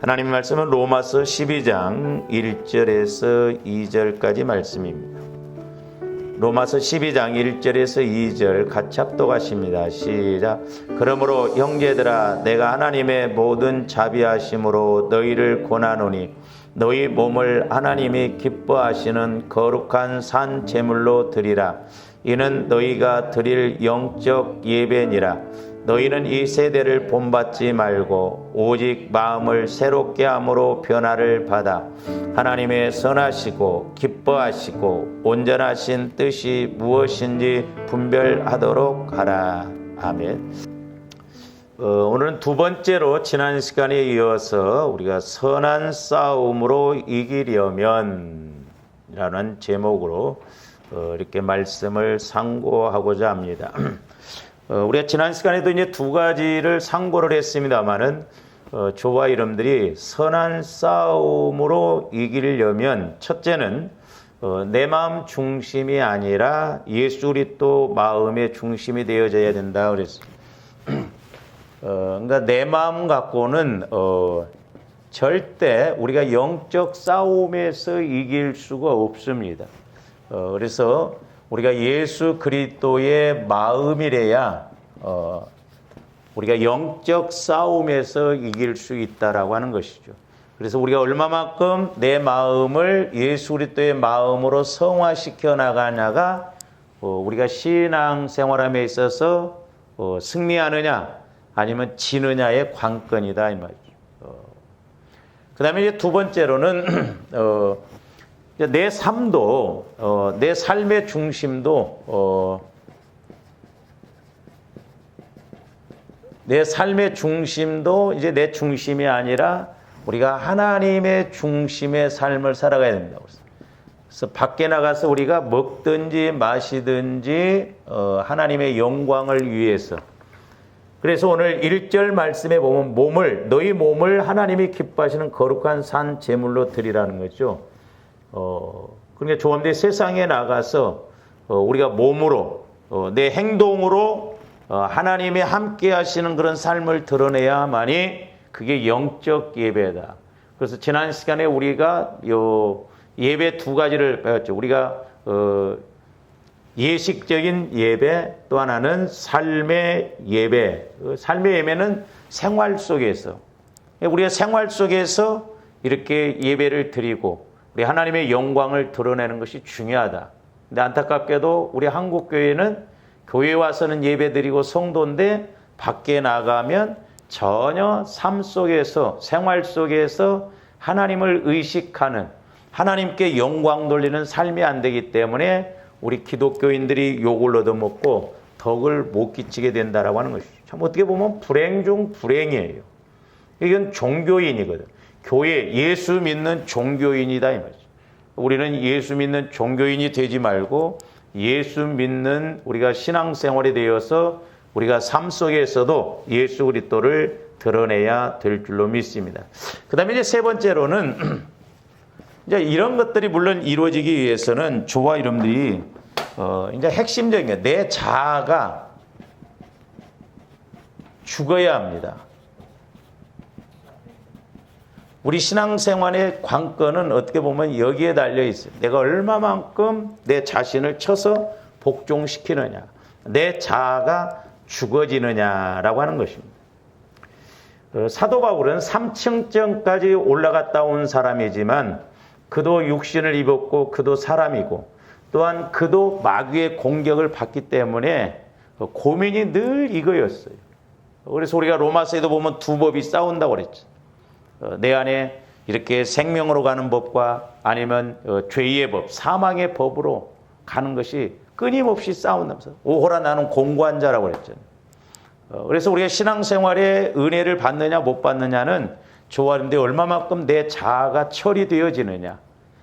하나님 말씀은 로마서 12장 1절에서 2절까지 말씀입니다. 로마서 12장 1절에서 2절 같이 합독하십니다. 시작. 그러므로 형제들아 내가 하나님의 모든 자비하심으로 너희를 권하노니 너희 몸을 하나님이 기뻐하시는 거룩한 산 제물로 드리라. 이는 너희가 드릴 영적 예배니라. 너희는 이 세대를 본받지 말고 오직 마음을 새롭게 함으로 변화를 받아 하나님의 선하시고 기뻐하시고 온전하신 뜻이 무엇인지 분별하도록 하라. 아멘. 오늘은 두 번째로 지난 시간에 이어서 우리가 선한 싸움으로 이기려면 라는 제목으로 이렇게 말씀을 상고하고자 합니다. 우리가 지난 시간에도 이제 두 가지를 상고를 했습니다만은 저와 여러분들이 선한 싸움으로 이기려면 첫째는 내 마음 중심이 아니라 예수 그리스도 마음의 중심이 되어져야 된다 그랬습니다. 그러니까 내 마음 갖고는 절대 우리가 영적 싸움에서 이길 수가 없습니다. 그래서 우리가 예수 그리스도의 마음이래야 우리가 영적 싸움에서 이길 수 있다라고 하는 것이죠. 그래서 우리가 얼마만큼 내 마음을 예수 그리스도의 마음으로 성화시켜 나가냐가 우리가 신앙 생활함에 있어서 승리하느냐 아니면 지느냐의 관건이다 이 말이죠. 그 다음에 이제 두 번째로는 내 삶도 내 삶의 중심도 내 삶의 중심도 이제 내 중심이 아니라 우리가 하나님의 중심의 삶을 살아가야 된다고 했어요. 그래서 밖에 나가서 우리가 먹든지 마시든지 하나님의 영광을 위해서. 그래서 오늘 1절 말씀에 보면 너희 몸을 하나님이 기뻐하시는 거룩한 산 제물로 드리라는 거죠. 그러니까 조합대 세상에 나가서 우리가 몸으로 내 행동으로 하나님이 함께 하시는 그런 삶을 드러내야만이 그게 영적 예배다. 그래서 지난 시간에 우리가 예배 두 가지를 배웠죠. 우리가 예식적인 예배, 또 하나는 삶의 예배. 삶의 예배는 생활 속에서 우리가 생활 속에서 이렇게 예배를 드리고 우리 하나님의 영광을 드러내는 것이 중요하다. 근데 안타깝게도 우리 한국교회는 교회에 와서는 예배드리고 성도인데 밖에 나가면 전혀 삶 속에서 생활 속에서 하나님을 의식하는 하나님께 영광 돌리는 삶이 안 되기 때문에 우리 기독교인들이 욕을 얻어먹고 덕을 못 끼치게 된다라고 하는 것이죠. 참 어떻게 보면 불행 중 불행이에요. 이건 종교인이거든. 교회 예수 믿는 종교인이다 이 말이죠. 우리는 예수 믿는 종교인이 되지 말고 예수 믿는 우리가 신앙생활에 대해서 우리가 삶 속에서도 예수 그리스도를 드러내야 될 줄로 믿습니다. 그다음에 이제 세 번째로는 이제 이런 것들이 물론 이루어지기 위해서는 저와 여러분들이 이제 핵심적인 게 내 자아가 죽어야 합니다. 우리 신앙생활의 관건은 어떻게 보면 여기에 달려 있어요. 내가 얼마만큼 내 자신을 쳐서 복종시키느냐, 내 자아가 죽어지느냐라고 하는 것입니다. 사도 바울은 3층정까지 올라갔다 온 사람이지만 그도 육신을 입었고 그도 사람이고 또한 그도 마귀의 공격을 받기 때문에 고민이 늘 이거였어요. 그래서 우리가 로마서에도 보면 두 법이 싸운다고 그랬죠. 내 안에 이렇게 생명으로 가는 법과 아니면 죄의 법, 사망의 법으로 가는 것이 끊임없이 싸운다면서 오호라 나는 공고한 자라고 그랬잖아요. 그래서 우리가 신앙생활에 은혜를 받느냐 못 받느냐는 좋아하는데 얼마만큼 내 자아가 처리되어지느냐,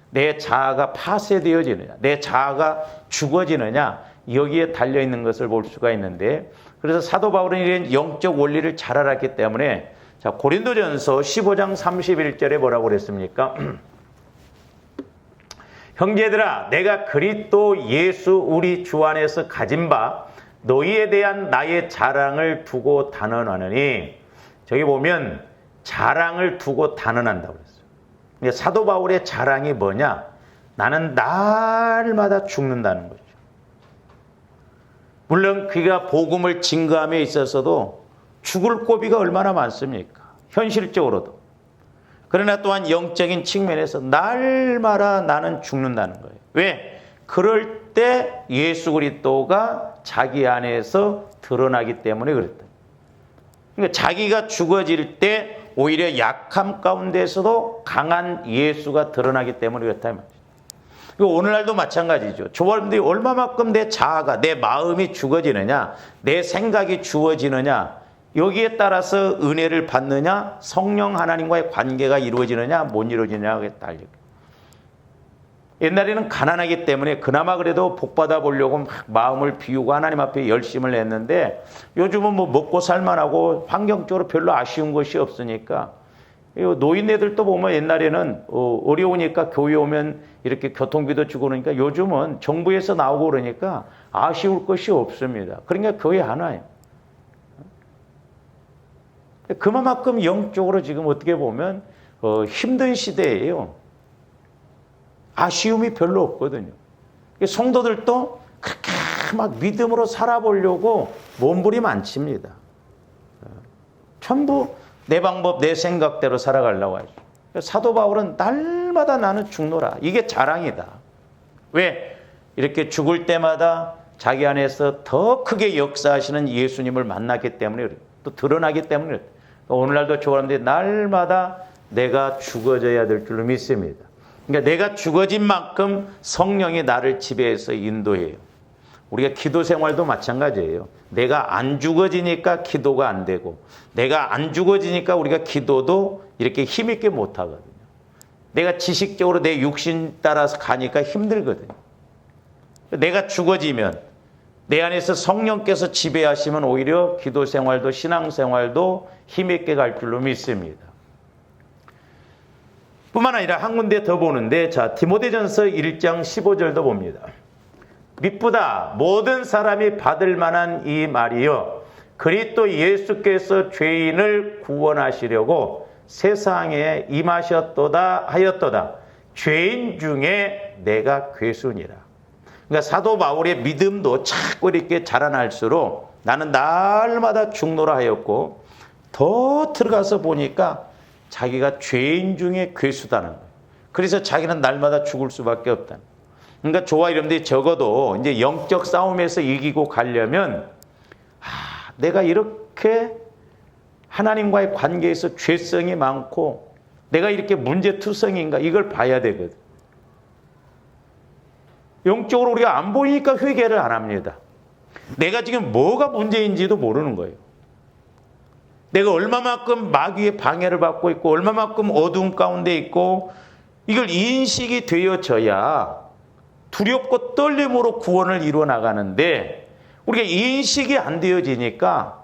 내 자아가 파쇄되어지느냐, 내 자아가 죽어지느냐 여기에 달려있는 것을 볼 수가 있는데, 그래서 사도 바울은 이런 영적 원리를 잘 알았기 때문에 자, 고린도전서 15장 31절에 뭐라고 그랬습니까? 형제들아 내가 그리스도 예수 우리 주 안에서 가진 바 너희에 대한 나의 자랑을 두고 단언하느니, 저기 보면 자랑을 두고 단언한다고 그랬어요. 그러니까 사도 바울의 자랑이 뭐냐? 나는 날마다 죽는다는 거죠. 물론 그가 복음을 증거함에 있어서도 죽을 고비가 얼마나 많습니까? 현실적으로도. 그러나 또한 영적인 측면에서 날마다 나는 죽는다는 거예요. 왜? 그럴 때 예수 그리스도가 자기 안에서 드러나기 때문에 그랬다. 그러니까 자기가 죽어질 때 오히려 약함 가운데서도 강한 예수가 드러나기 때문에 그렇다. 오늘날도 마찬가지죠. 저와분들이 얼마만큼 내 자아가, 내 마음이 죽어지느냐, 내 생각이 주어지느냐, 여기에 따라서 은혜를 받느냐, 성령 하나님과의 관계가 이루어지느냐, 못 이루어지느냐에 달려. 옛날에는 가난하기 때문에 그나마 그래도 복 받아 보려고 막 마음을 비우고 하나님 앞에 열심을 했는데, 요즘은 뭐 먹고 살만하고 환경적으로 별로 아쉬운 것이 없으니까, 노인네들도 보면 옛날에는 어려우니까 교회 오면 이렇게 교통비도 주고 그러니까 요즘은 정부에서 나오고 그러니까 아쉬울 것이 없습니다. 그러니까 교회 하나예요. 그만큼 영적으로 지금 어떻게 보면 힘든 시대예요. 아쉬움이 별로 없거든요. 성도들도 그렇게 막 믿음으로 살아보려고 몸부림안 칩니다. 전부 내 방법, 내 생각대로 살아가려고 하죠. 사도 바울은 날마다 나는 죽노라. 이게 자랑이다. 왜? 이렇게 죽을 때마다 자기 안에서 더 크게 역사하시는 예수님을 만났기 때문에 그래요. 또 드러나기 때문에 그래요. 오늘날도 저 사람들이 날마다 내가 죽어져야 될 줄로 믿습니다. 그러니까 내가 죽어진 만큼 성령이 나를 지배해서 인도해요. 우리가 기도 생활도 마찬가지예요. 내가 안 죽어지니까 기도가 안 되고, 내가 안 죽어지니까 우리가 기도도 이렇게 힘있게 못 하거든요. 내가 지식적으로 내 육신 따라서 가니까 힘들거든요. 내가 죽어지면, 내 안에서 성령께서 지배하시면 오히려 기도 생활도 신앙 생활도 힘있게 갈 줄로 믿습니다. 뿐만 아니라 한 군데 더 보는데, 자, 디모데전서 1장 15절도 봅니다. 미쁘다 모든 사람이 받을 만한 이 말이여, 그리스도 예수께서 죄인을 구원하시려고 세상에 임하셨도다 하였도다. 죄인 중에 내가 괴순이라. 그러니까 사도 바울의 믿음도 자꾸 이렇게 자라날수록 나는 날마다 죽노라 하였고, 더 들어가서 보니까 자기가 죄인 중에 괴수다는 거예요. 그래서 자기는 날마다 죽을 수밖에 없다는 거예요. 그러니까 저와 여러분들이 적어도 이제 영적 싸움에서 이기고 가려면, 내가 이렇게 하나님과의 관계에서 죄성이 많고 내가 이렇게 문제투성인가, 이걸 봐야 되거든. 영적으로 우리가 안 보이니까 회개를 안 합니다. 내가 지금 뭐가 문제인지도 모르는 거예요. 내가 얼마만큼 마귀의 방해를 받고 있고 얼마만큼 어두움 가운데 있고, 이걸 인식이 되어져야 두렵고 떨림으로 구원을 이루어 나가는데, 우리가 인식이 안 되어지니까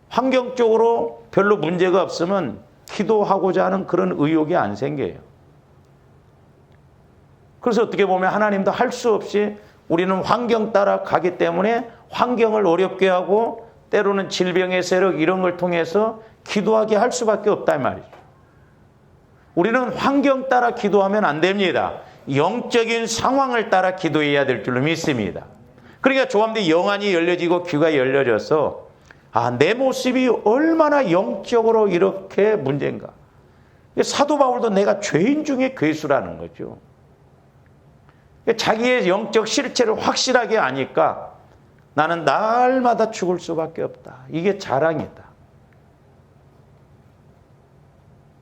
환경적으로 별로 문제가 없으면 기도하고자 하는 그런 의욕이 안 생겨요. 그래서 어떻게 보면 하나님도 할 수 없이 우리는 환경 따라 가기 때문에 환경을 어렵게 하고, 때로는 질병의 세력 이런 걸 통해서 기도하게 할 수밖에 없다 이 말이죠. 우리는 환경 따라 기도하면 안 됩니다. 영적인 상황을 따라 기도해야 될 줄로 믿습니다. 그러니까 조함들이 영안이 열려지고 귀가 열려져서, 내 모습이 얼마나 영적으로 이렇게 문제인가. 사도 바울도 내가 죄인 중에 괴수라는 거죠. 자기의 영적 실체를 확실하게 아니까 나는 날마다 죽을 수밖에 없다. 이게 자랑이다.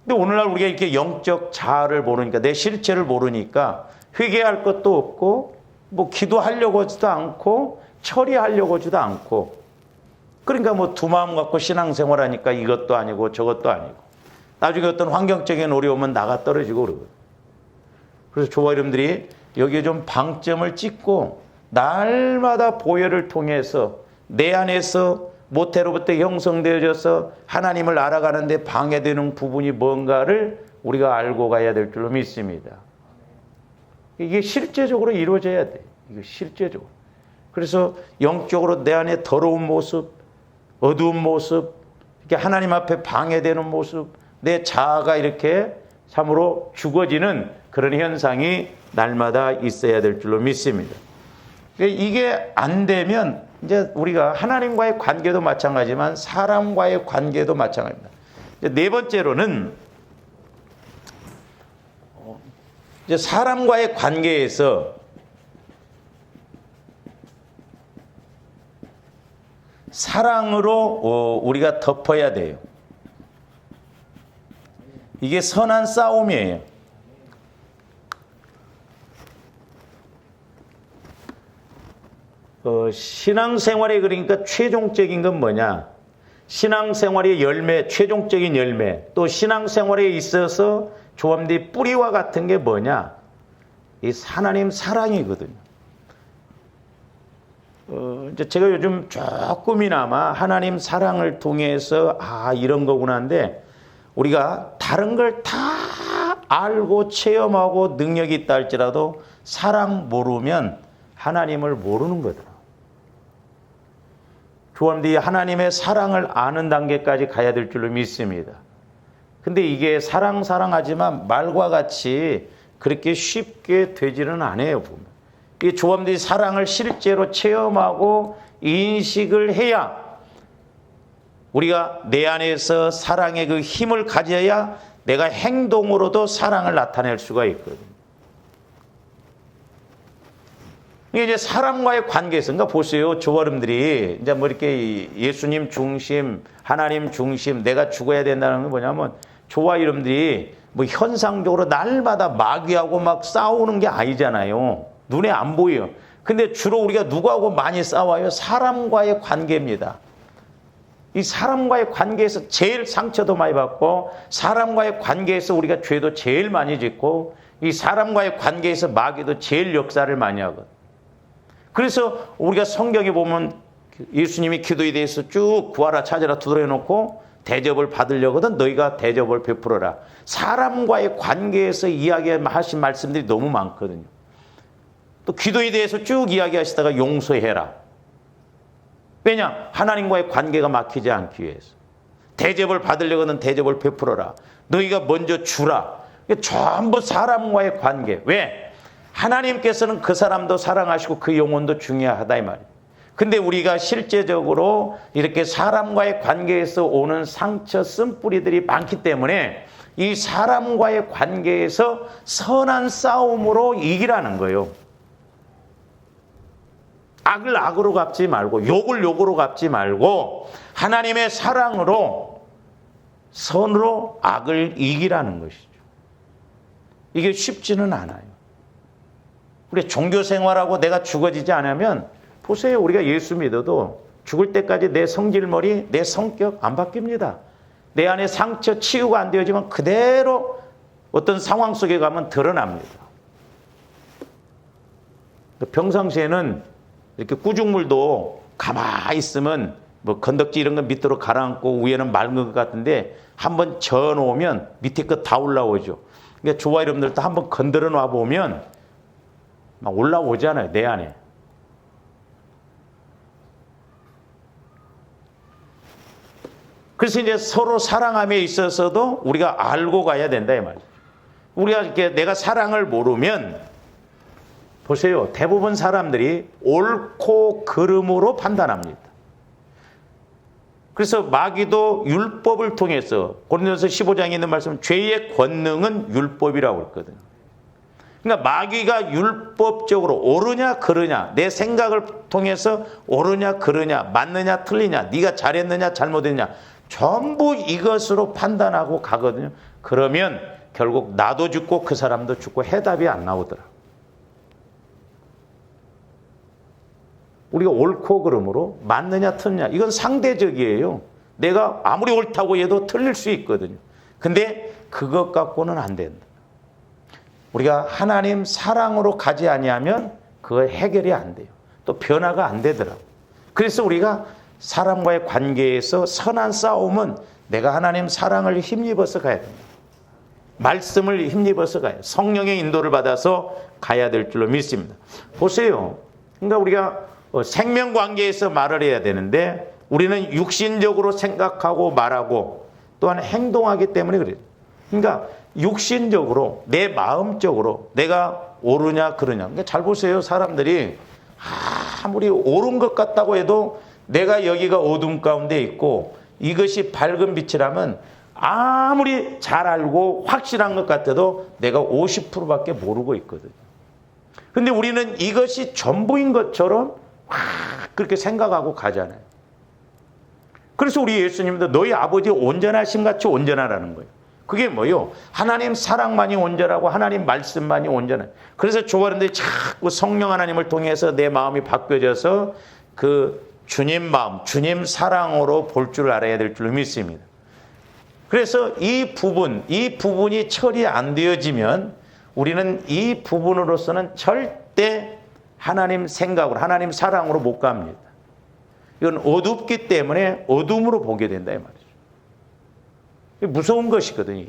근데 오늘날 우리가 이렇게 영적 자아를 모르니까, 내 실체를 모르니까 회개할 것도 없고, 뭐 기도하려고 하지도 않고, 처리하려고 하지도 않고, 그러니까 뭐 두 마음 갖고 신앙생활하니까 이것도 아니고 저것도 아니고, 나중에 어떤 환경적인 어려움은 나가 떨어지고 그러거든요. 그래서 저와 여러분들이 여기에 좀 방점을 찍고 날마다 보혈을 통해서 내 안에서 모태로부터 형성되어져서 하나님을 알아가는데 방해되는 부분이 뭔가를 우리가 알고 가야 될 줄로 믿습니다. 이게 실제적으로 이루어져야 돼. 이게 실제적으로. 그래서 영적으로 내 안에 더러운 모습, 어두운 모습, 하나님 앞에 방해되는 모습, 내 자아가 이렇게 참으로 죽어지는 그런 현상이 날마다 있어야 될 줄로 믿습니다. 이게 안 되면 이제 우리가 하나님과의 관계도 마찬가지지만 사람과의 관계도 마찬가지입니다. 네 번째로는 이제 사람과의 관계에서 사랑으로 우리가 덮어야 돼요. 이게 선한 싸움이에요. 신앙생활에 그러니까 최종적인 건 뭐냐? 신앙생활의 열매, 최종적인 열매, 또 신앙생활에 있어서 조합된 뿌리와 같은 게 뭐냐? 이 하나님 사랑이거든요. 이제 제가 요즘 조금이나마 하나님 사랑을 통해서 이런 거구나 하는데 우리가 다른 걸 다 알고 체험하고 능력이 있다 할지라도 사랑 모르면 하나님을 모르는 거더라. 조합들이 하나님의 사랑을 아는 단계까지 가야 될 줄로 믿습니다. 근데 이게 사랑하지만 말과 같이 그렇게 쉽게 되지는 않아요, 보면. 이 조합들이 사랑을 실제로 체험하고 인식을 해야 우리가 내 안에서 사랑의 그 힘을 가져야 내가 행동으로도 사랑을 나타낼 수가 있거든요. 이게 이제 사람과의 관계에서, 그러니까 보세요. 조아름들이 이제 뭐 이렇게 예수님 중심, 하나님 중심, 내가 죽어야 된다는 건 뭐냐면 조아 이름들이 뭐 현상적으로 날마다 마귀하고 막 싸우는 게 아니잖아요. 눈에 안 보여요. 근데 주로 우리가 누구하고 많이 싸워요? 사람과의 관계입니다. 이 사람과의 관계에서 제일 상처도 많이 받고 사람과의 관계에서 우리가 죄도 제일 많이 짓고 이 사람과의 관계에서 마귀도 제일 역사를 많이 하거든. 그래서 우리가 성경에 보면 예수님이 기도에 대해서 쭉 구하라 찾으라 두드려 놓고 대접을 받으려거든 너희가 대접을 베풀어라. 사람과의 관계에서 이야기하신 말씀들이 너무 많거든요. 또 기도에 대해서 쭉 이야기하시다가 용서해라. 왜냐? 하나님과의 관계가 막히지 않기 위해서. 대접을 받으려거든 대접을 베풀어라. 너희가 먼저 주라. 전부 사람과의 관계. 왜? 하나님께서는 그 사람도 사랑하시고 그 영혼도 중요하다 이 말이에요. 근데 우리가 실제적으로 이렇게 사람과의 관계에서 오는 상처 쓴뿌리들이 많기 때문에 이 사람과의 관계에서 선한 싸움으로 이기라는 거예요. 악을 악으로 갚지 말고 욕을 욕으로 갚지 말고 하나님의 사랑으로 선으로 악을 이기라는 것이죠. 이게 쉽지는 않아요. 우리 종교생활하고 내가 죽어지지 않으면 보세요. 우리가 예수 믿어도 죽을 때까지 내 성질머리, 내 성격 안 바뀝니다. 내 안에 상처 치유가 안 되어지면 그대로 어떤 상황 속에 가면 드러납니다. 평상시에는 이렇게 구죽물도 가만히 있으면 뭐 건덕지 이런 건 밑으로 가라앉고 위에는 맑은 것 같은데 한번 저어놓으면 밑에 거 다 올라오죠. 그러니까 조화 여러분들도 한번 건드려 놔 보면 막 올라오잖아요, 내 안에. 그래서 이제 서로 사랑함에 있어서도 우리가 알고 가야 된다 이 말이에요. 우리가 이렇게 내가 사랑을 모르면 보세요. 대부분 사람들이 옳고 그름으로 판단합니다. 그래서 마귀도 율법을 통해서 고린도서 15장에 있는 말씀 죄의 권능은 율법이라고 했거든요. 그러니까 마귀가 율법적으로 옳으냐 그르냐 내 생각을 통해서 옳으냐 그르냐 맞느냐 틀리냐 네가 잘했느냐 잘못했느냐 전부 이것으로 판단하고 가거든요. 그러면 결국 나도 죽고 그 사람도 죽고 해답이 안 나오더라. 우리가 옳고 그름으로 맞느냐 틀리냐 이건 상대적이에요. 내가 아무리 옳다고 해도 틀릴 수 있거든요. 근데 그것 갖고는 안 된다. 우리가 하나님 사랑으로 가지 아니하면 그거 해결이 안 돼요. 또 변화가 안 되더라고. 그래서 우리가 사람과의 관계에서 선한 싸움은 내가 하나님 사랑을 힘입어서 가야 됩니다. 말씀을 힘입어서 가야 돼요. 성령의 인도를 받아서 가야 될 줄로 믿습니다. 보세요. 그러니까 우리가 생명관계에서 말을 해야 되는데 우리는 육신적으로 생각하고 말하고 또한 행동하기 때문에 그래요. 그러니까 육신적으로 내 마음적으로 내가 옳으냐 그러냐. 그러니까 잘 보세요. 사람들이 아무리 옳은 것 같다고 해도 내가 여기가 어둠 가운데 있고 이것이 밝은 빛이라면 아무리 잘 알고 확실한 것 같아도 내가 50%밖에 모르고 있거든요. 근데 우리는 이것이 전부인 것처럼 그렇게 생각하고 가잖아요. 그래서 우리 예수님도 너희 아버지 온전하심 같이 온전하라는 거예요. 그게 뭐요? 하나님 사랑만이 온전하고 하나님 말씀만이 온전해. 그래서 조화른들이 자꾸 성령 하나님을 통해서 내 마음이 바뀌어져서 그 주님 마음, 주님 사랑으로 볼 줄 알아야 될 줄 믿습니다. 그래서 이 부분이 처리 안 되어지면 우리는 이 부분으로서는 절대 하나님 생각으로, 하나님 사랑으로 못 갑니다. 이건 어둡기 때문에 어둠으로 보게 된다 이 말이죠. 무서운 것이거든요.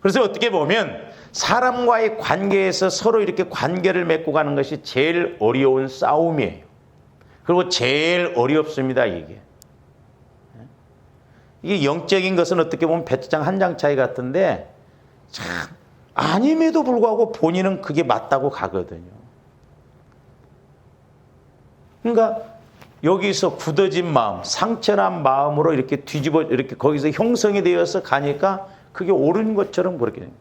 그래서 어떻게 보면 사람과의 관계에서 서로 이렇게 관계를 맺고 가는 것이 제일 어려운 싸움이에요. 그리고 제일 어렵습니다, 이게. 이게 영적인 것은 어떻게 보면 배트장 한 장 차이 같은데 참 아님에도 불구하고 본인은 그게 맞다고 가거든요. 그러니까 여기서 굳어진 마음, 상처난 마음으로 이렇게 뒤집어 이렇게 거기서 형성이 되어서 가니까 그게 옳은 것처럼 그렇게 됩니다.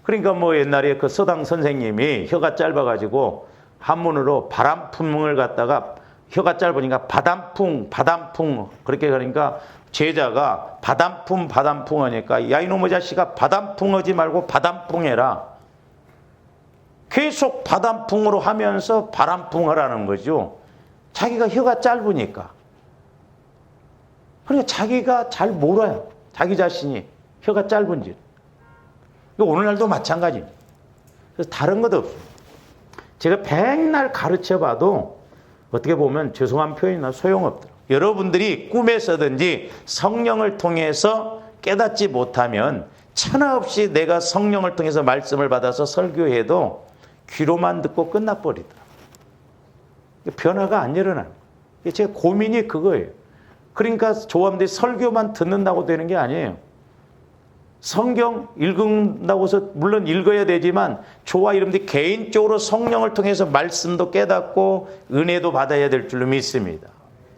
그러니까 뭐 옛날에 그 서당 선생님이 혀가 짧아가지고 한문으로 바람풍을 갖다가 혀가 짧으니까 바람풍 그렇게 하니까 제자가 바람풍 하니까 야 이놈의 자식아 바람풍하지 말고 바람풍해라. 계속 바람풍으로 하면서 바람풍하라는 거죠. 자기가 혀가 짧으니까. 그러니까 자기가 잘 몰라요. 자기 자신이 혀가 짧은지. 오늘날도 마찬가지입니다. 그래서 다른 것도 없어요. 제가 백날 가르쳐봐도 어떻게 보면 죄송한 표현이나 소용없더라고요. 여러분들이 꿈에서든지 성령을 통해서 깨닫지 못하면 천하 없이 내가 성령을 통해서 말씀을 받아서 설교해도 귀로만 듣고 끝나버리더라고요. 변화가 안 일어나는 거예요. 제 고민이 그거예요. 그러니까 조합들이 설교만 듣는다고 되는 게 아니에요. 성경 읽는다고 해서 물론 읽어야 되지만 저와 여러분들이 개인적으로 성령을 통해서 말씀도 깨닫고 은혜도 받아야 될 줄로 믿습니다.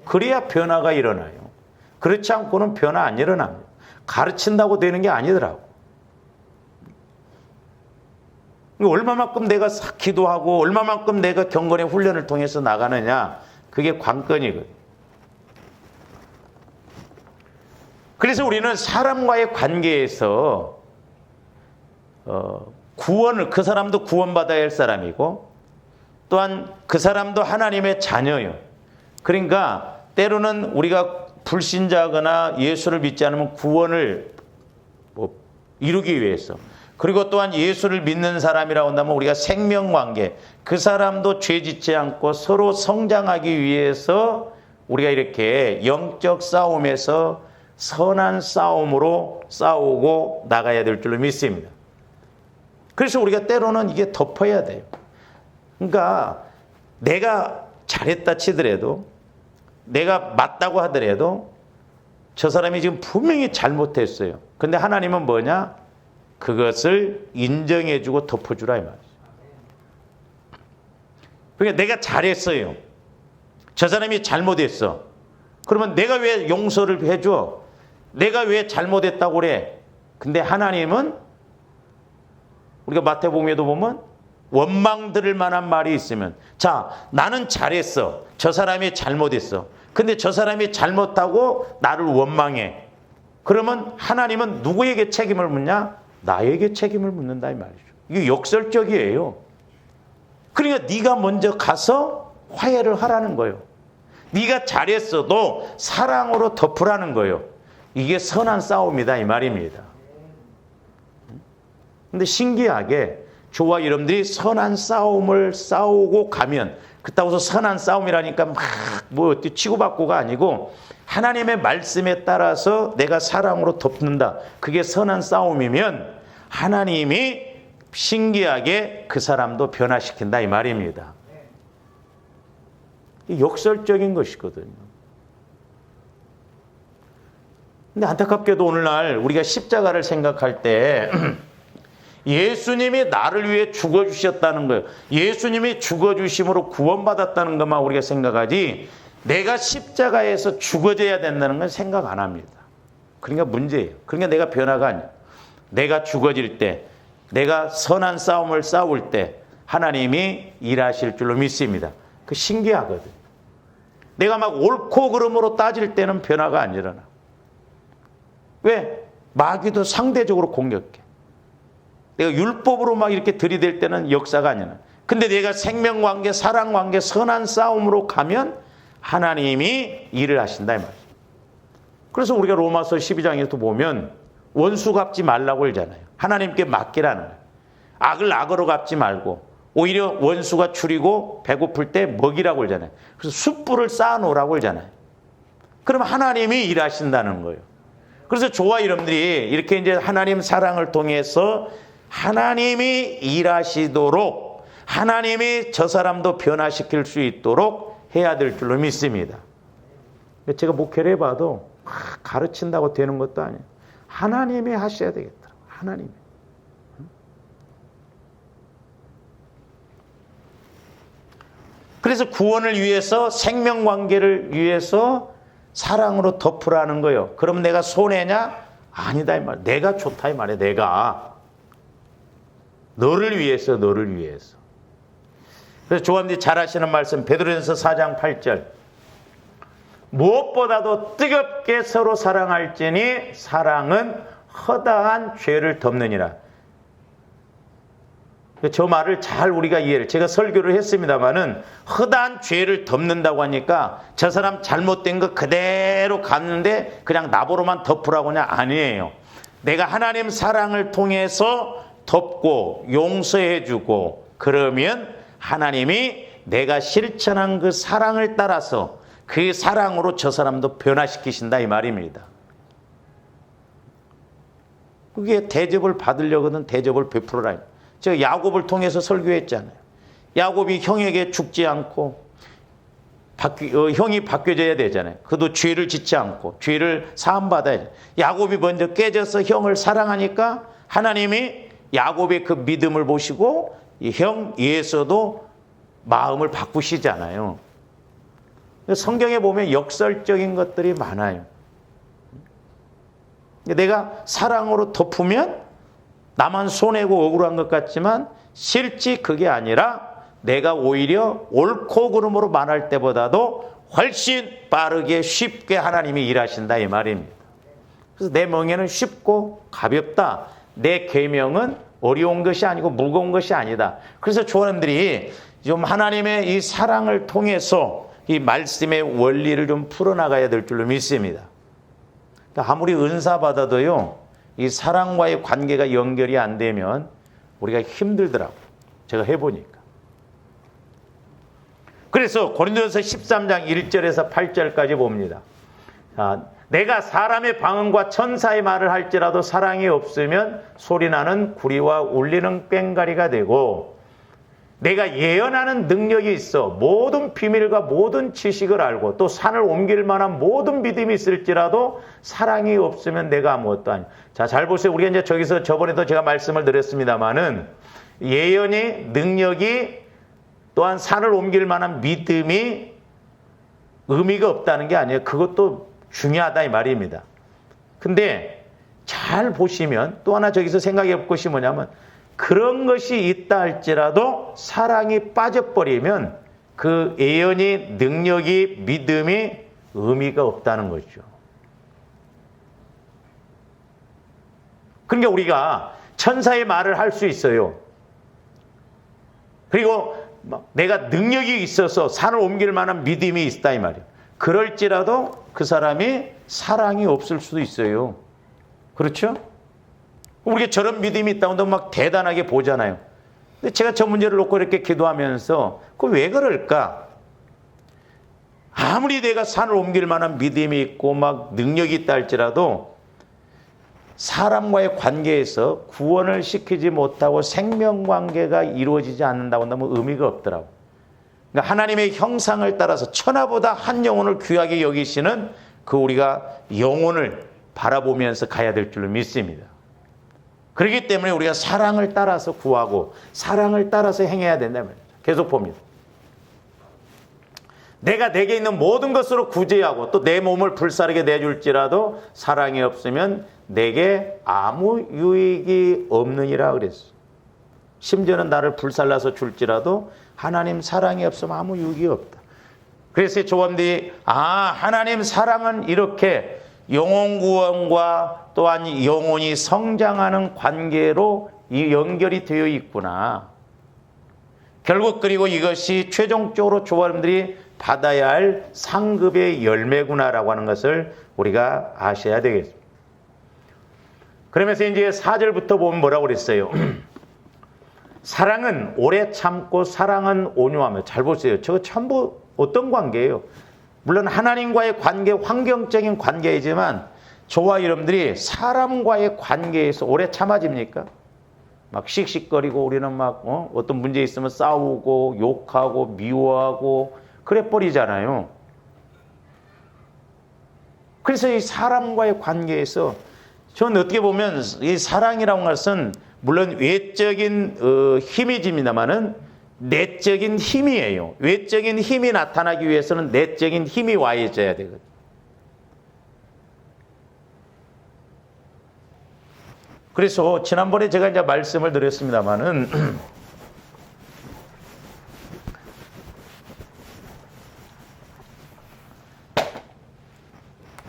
그래야 변화가 일어나요. 그렇지 않고는 변화 안 일어납니다. 가르친다고 되는 게 아니더라고. 얼마만큼 내가 기도하고 얼마만큼 내가 경건의 훈련을 통해서 나가느냐 그게 관건이거든요. 그래서 우리는 사람과의 관계에서 구원을 그 사람도 구원받아야 할 사람이고 또한 그 사람도 하나님의 자녀예요. 그러니까 때로는 우리가 불신자거나 예수를 믿지 않으면 구원을 이루기 위해서 그리고 또한 예수를 믿는 사람이라고 한다면 우리가 생명관계 그 사람도 죄짓지 않고 서로 성장하기 위해서 우리가 이렇게 영적 싸움에서 선한 싸움으로 싸우고 나가야 될 줄로 믿습니다. 그래서 우리가 때로는 이게 덮어야 돼요. 그러니까 내가 잘했다 치더라도 내가 맞다고 하더라도 저 사람이 지금 분명히 잘못했어요. 근데 하나님은 뭐냐? 그것을 인정해주고 덮어주라 이 말이죠. 그러니까 내가 잘했어요. 저 사람이 잘못했어. 그러면 내가 왜 용서를 해줘? 내가 왜 잘못했다고 그래? 근데 하나님은 우리가 마태복음에도 보면 원망 들을 만한 말이 있으면 자 나는 잘했어. 저 사람이 잘못했어. 근데 저 사람이 잘못하고 나를 원망해. 그러면 하나님은 누구에게 책임을 묻냐? 나에게 책임을 묻는다 이 말이죠. 이게 역설적이에요. 그러니까 네가 먼저 가서 화해를 하라는 거예요. 네가 잘했어도 사랑으로 덮으라는 거예요. 이게 선한 싸움이다 이 말입니다. 근데 신기하게 저와 여러분들이 선한 싸움을 싸우고 가면 그렇다고 해서 선한 싸움이라니까 막 뭐 치고받고가 아니고 하나님의 말씀에 따라서 내가 사랑으로 덮는다. 그게 선한 싸움이면 하나님이 신기하게 그 사람도 변화시킨다 이 말입니다. 역설적인 것이거든요. 근데 안타깝게도 오늘날 우리가 십자가를 생각할 때 예수님이 나를 위해 죽어주셨다는 거예요. 예수님이 죽어주심으로 구원받았다는 것만 우리가 생각하지 내가 십자가에서 죽어져야 된다는 건 생각 안 합니다. 그러니까 문제예요. 그러니까 내가 변화가 아니야. 내가 죽어질 때, 내가 선한 싸움을 싸울 때 하나님이 일하실 줄로 믿습니다. 그 신기하거든. 내가 막 옳고 그름으로 따질 때는 변화가 안 일어나. 왜? 마귀도 상대적으로 공격해. 내가 율법으로 막 이렇게 들이댈 때는 역사가 안 일어나. 근데 내가 생명관계, 사랑관계, 선한 싸움으로 가면 하나님이 일을 하신다 이 말이에요. 그래서 우리가 로마서 12장에도 보면 원수 갚지 말라고 그러잖아요. 하나님께 맡기라는 거예요. 악을 악으로 갚지 말고 오히려 원수가 줄이고 배고플 때 먹이라고 그러잖아요. 그래서 숯불을 쌓아놓으라고 그러잖아요. 그러면 하나님이 일하신다는 거예요. 그래서 저와 여러분들이 이렇게 이제 하나님 사랑을 통해서 하나님이 일하시도록 하나님이 저 사람도 변화시킬 수 있도록 해야 될 줄로 믿습니다. 제가 목회를 해봐도 가르친다고 되는 것도 아니에요. 하나님이 하셔야 되겠더라고요. 하나님이. 그래서 구원을 위해서 생명관계를 위해서 사랑으로 덮으라는 거예요. 그럼 내가 손해냐? 아니다 이 말. 내가 좋다 이 말이야. 내가. 너를 위해서 너를 위해서. 그래서 조합님 잘 하시는 말씀 베드로전서 4장 8절. 무엇보다도 뜨겁게 서로 사랑할지니 사랑은 허다한 죄를 덮느니라. 저 말을 잘 우리가 이해를, 제가 설교를 했습니다마는 허다한 죄를 덮는다고 하니까 저 사람 잘못된 거 그대로 갔는데 그냥 나보로만 덮으라고 하냐? 아니에요. 내가 하나님 사랑을 통해서 덮고 용서해주고 그러면 하나님이 내가 실천한 그 사랑을 따라서 그 사랑으로 저 사람도 변화시키신다 이 말입니다. 그게 대접을 받으려거든 대접을 베풀어라. 제가 야곱을 통해서 설교했잖아요. 야곱이 형에게 죽지 않고 형이 바뀌어져야 되잖아요. 그도 죄를 짓지 않고 죄를 사함받아야 돼. 야곱이 먼저 깨져서 형을 사랑하니까 하나님이 야곱의 그 믿음을 보시고 형 에서도 마음을 바꾸시잖아요. 성경에 보면 역설적인 것들이 많아요. 내가 사랑으로 덮으면 나만 손해고 억울한 것 같지만 실제 그게 아니라 내가 오히려 옳고 그름으로 말할 때보다도 훨씬 빠르게 쉽게 하나님이 일하신다 이 말입니다. 그래서 내 멍에는 쉽고 가볍다. 내 계명은 어려운 것이 아니고 무거운 것이 아니다. 그래서 조원들이 좀 하나님의 이 사랑을 통해서 이 말씀의 원리를 좀 풀어나가야 될 줄로 믿습니다. 그러니까 아무리 은사 받아도요. 이 사랑과의 관계가 연결이 안 되면 우리가 힘들더라고요. 제가 해보니까. 그래서 고린도전서 13장 1절에서 8절까지 봅니다. 내가 사람의 방언과 천사의 말을 할지라도 사랑이 없으면 소리나는 구리와 울리는 꽹과리가 되고 내가 예언하는 능력이 있어 모든 비밀과 모든 지식을 알고 또 산을 옮길 만한 모든 믿음이 있을지라도 사랑이 없으면 내가 아무것도 아니야. 자, 잘 보세요. 우리가 이제 저기서 저번에도 제가 말씀을 드렸습니다마는 예언의 능력이 또한 산을 옮길 만한 믿음이 의미가 없다는 게 아니에요. 그것도 중요하다 이 말입니다. 근데 잘 보시면 또 하나 저기서 생각해 볼 것이 뭐냐면 그런 것이 있다 할지라도 사랑이 빠져버리면 그 예언이 능력이 믿음이 의미가 없다는 거죠. 그러니까 우리가 천사의 말을 할 수 있어요. 그리고 내가 능력이 있어서 산을 옮길 만한 믿음이 있다 이 말이에요. 그럴지라도 그 사람이 사랑이 없을 수도 있어요. 그렇죠? 우리가 저런 믿음이 있다고 막 대단하게 보잖아요. 근데 제가 저 문제를 놓고 이렇게 기도하면서 그거 왜 그럴까? 아무리 내가 산을 옮길 만한 믿음이 있고 막 능력이 있다 할지라도 사람과의 관계에서 구원을 시키지 못하고 생명관계가 이루어지지 않는다고 한다면 의미가 없더라고요. 그러니까 하나님의 형상을 따라서 천하보다 한 영혼을 귀하게 여기시는 그 우리가 영혼을 바라보면서 가야 될 줄로 믿습니다. 그렇기 때문에 우리가 사랑을 따라서 구하고 사랑을 따라서 행해야 된다는 말이죠. 계속 봅니다. 내가 내게 있는 모든 것으로 구제하고 또 내 몸을 불사르게 내줄지라도 사랑이 없으면 내게 아무 유익이 없느니라 그랬어. 심지어는 나를 불살라서 줄지라도 하나님 사랑이 없으면 아무 유익이 없다. 그래서 조언들이 하나님 사랑은 이렇게 영혼 구원과 또한 영혼이 성장하는 관계로 이 연결이 되어 있구나. 결국 그리고 이것이 최종적으로 조언들이 받아야 할 상급의 열매구나라고 하는 것을 우리가 아셔야 되겠습니다. 그러면서 이제 4절부터 보면 뭐라고 그랬어요? 사랑은 오래 참고 사랑은 온유하며. 잘 보세요. 저거 전부 어떤 관계예요? 물론 하나님과의 관계, 환경적인 관계이지만 저와 여러분들이 사람과의 관계에서 오래 참아집니까? 막 씩씩거리고 우리는 막 어떤 문제 있으면 싸우고 욕하고 미워하고 그래 버리잖아요. 그래서 이 사람과의 관계에서 저는 어떻게 보면 이 사랑이라는 것은 물론 외적인 힘이집니다만은 내적인 힘이에요. 외적인 힘이 나타나기 위해서는 내적인 힘이 와 있어야 되거든요. 그래서 지난번에 제가 이제 말씀을 드렸습니다만은